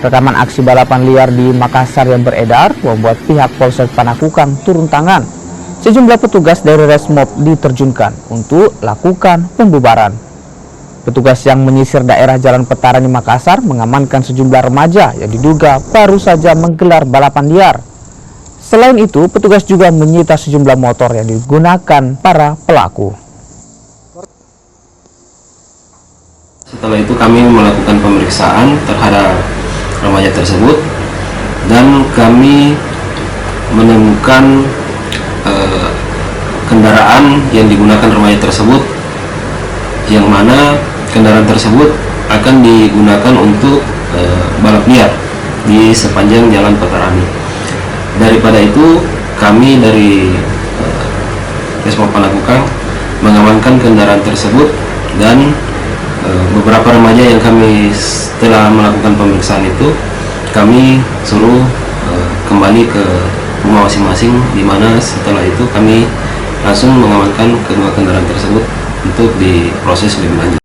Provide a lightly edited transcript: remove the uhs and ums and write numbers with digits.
Rekaman aksi balapan liar di Makassar yang beredar membuat pihak Polsek Panakukang turun tangan. Sejumlah petugas dari Resmob diterjunkan untuk lakukan pembubaran. Petugas yang menyisir daerah Jalan Petarani Makassar mengamankan sejumlah remaja yang diduga baru saja menggelar balapan liar. Selain itu, petugas juga menyita sejumlah motor yang digunakan para pelaku. Setelah itu kami melakukan pemeriksaan terhadap remaja tersebut dan kami menemukan kendaraan yang digunakan remaja tersebut, yang mana kendaraan tersebut akan digunakan untuk balap liar di sepanjang Jalan Petarani. Daripada itu kami dari Resmob Panakukang mengamankan kendaraan tersebut dan beberapa remaja yang kami setelah melakukan pemeriksaan itu kami suruh kembali ke rumah masing-masing, di mana setelah itu kami langsung mengamankan kedua kendaraan tersebut untuk diproses lebih lanjut.